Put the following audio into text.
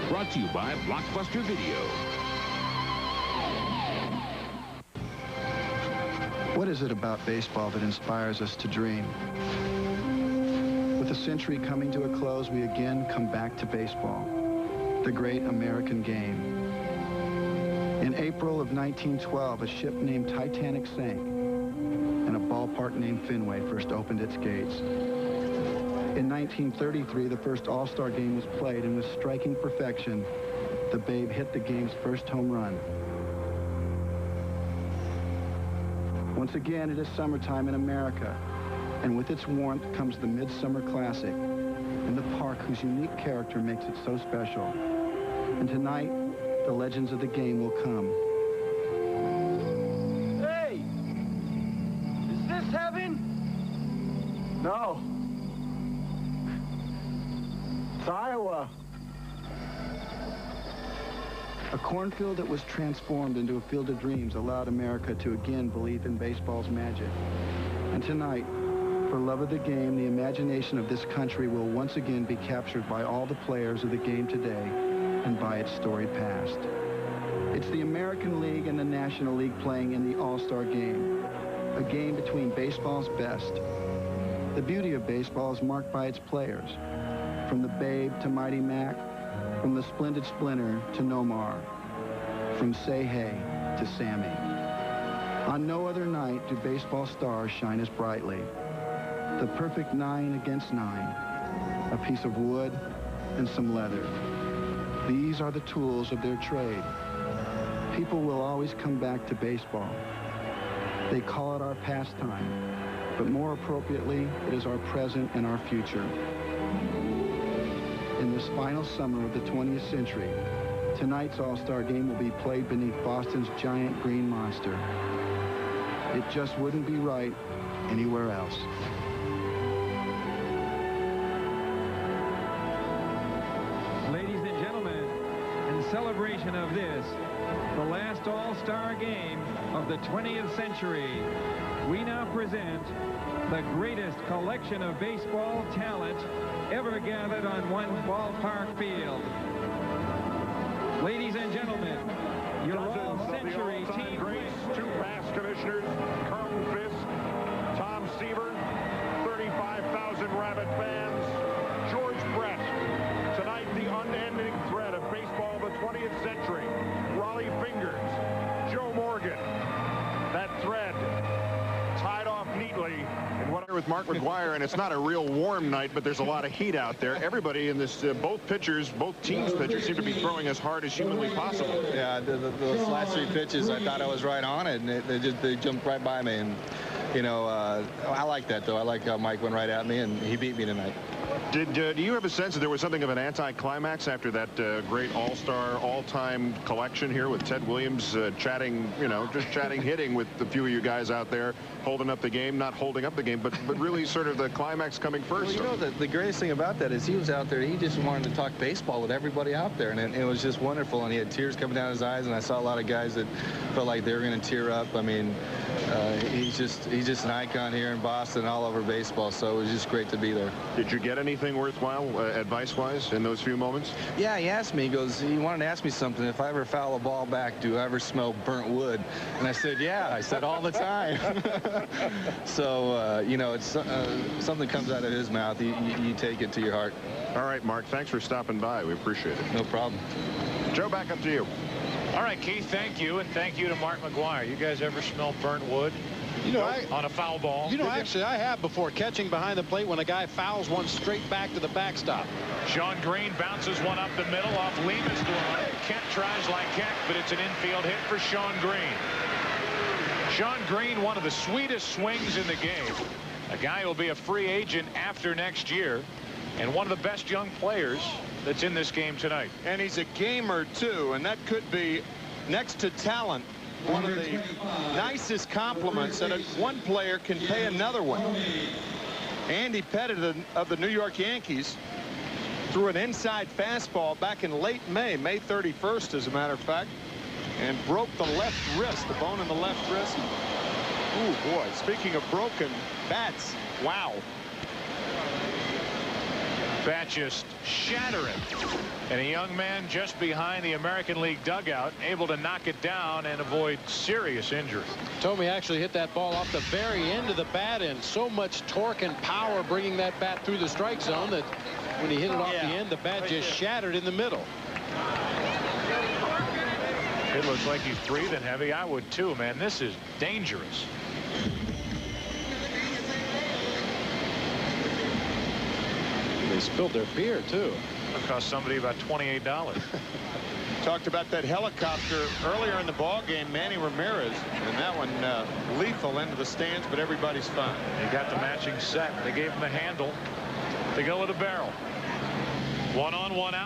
Brought to you by Blockbuster Video. What is it about baseball that inspires us to dream? With the century coming to a close, we again come back to baseball, the great American game. In April of 1912, a ship named Titanic sank, and a ballpark named Fenway first opened its gates. In 1933, the first All-Star game was played, and with striking perfection, the Babe hit the game's first home run. Once again, it is summertime in America, and with its warmth comes the Midsummer Classic, and the park whose unique character makes it so special. And tonight, the legends of the game will come. Hey! Is this heaven? No. It's Iowa. A cornfield that was transformed into a field of dreams allowed America to again believe in baseball's magic. And tonight, for love of the game, the imagination of this country will once again be captured by all the players of the game today and by its storied past. It's the American League and the National League playing in the All-Star game, a game between baseball's best. The beauty of baseball is marked by its players, from the Babe to Mighty Mac, from the Splendid Splinter to Nomar, from Say Hey to Sammy. On no other night do baseball stars shine as brightly. The perfect 9 against 9, a piece of wood and some leather. These are the tools of their trade. People will always come back to baseball. They call it our pastime, but more appropriately, it is our present and our future. In this final summer of the 20th century, tonight's All-Star game will be played beneath Boston's giant green monster. It just wouldn't be right anywhere else. Ladies and gentlemen, in celebration of this, the last All-Star game of the 20th century, we now present the greatest collection of baseball talent ever gathered on one ballpark field. Ladies and gentlemen, your all-century team greats, 2 past commissioners, Carlton Fisk, Tom Seaver, 35,000 Rabbit fans, George Brett. Tonight, the unending thread of baseball of the 20th century, Raleigh Fingers, Joe Morgan. That thread tied off neatly. With Mark McGwire, and it's not a real warm night, but there's a lot of heat out there. Everybody in this, both teams' pitchers seem to be throwing as hard as humanly possible. Yeah, those last 3 pitches, I thought I was right on it, and they jumped right by me. And you know, I like that though. I like how Mike went right at me, and he beat me tonight. Do you have a sense that there was something of an anti-climax after that great all-star, all-time collection here with Ted Williams chatting, just chatting, hitting with a few of you guys out there, holding up the game, not holding up the game, but really sort of the climax coming first? Well, the greatest thing about that is he was out there, he just wanted to talk baseball with everybody out there, and it was just wonderful, and he had tears coming down his eyes, and I saw a lot of guys that felt like they were going to tear up. I mean, he's just an icon here in Boston, all over baseball, so it was just great to be there. Did you get anything worthwhile advice-wise in those few moments? Yeah, he asked me, he wanted to ask me something. If I ever foul a ball back, do I ever smell burnt wood? And I said, yeah. I said, all the time. So, it's something comes out of his mouth. You take it to your heart. All right, Mark, thanks for stopping by. We appreciate it. No problem. Joe, back up to you. All right, Keith, thank you, and thank you to Mark McGwire. You guys ever smell burnt wood? On a foul ball? Actually, I have before, catching behind the plate when a guy fouls one straight back to the backstop. Sean Green bounces one up the middle off Lemus to him. Kent tries like heck, but it's an infield hit for Sean Green. Sean Green, one of the sweetest swings in the game. A guy who will be a free agent after next year, and one of the best young players that's in this game tonight. And he's a gamer, too, and that could be, next to talent, one of the nicest compliments that one player can pay another one. Andy Pettit of the New York Yankees threw an inside fastball back in late May 31st, as a matter of fact, and broke the left wrist, the bone in the left wrist. Ooh, boy, speaking of broken bats, wow. Bat just shattering. And a young man just behind the American League dugout able to knock it down and avoid serious injury. Tommy actually hit that ball off the very end of the bat, and so much torque and power bringing that bat through the strike zone that when he hit it off the end, the bat just shattered in the middle. It looks like he's breathing heavy. I would too, man. This is dangerous. They spilled their beer too. It cost somebody about $28. Talked about that helicopter earlier in the ball game, Manny Ramirez, and that one lethal into the stands, but everybody's fine. They got the matching set. They gave him the handle to go with a barrel. 1 on 1 out.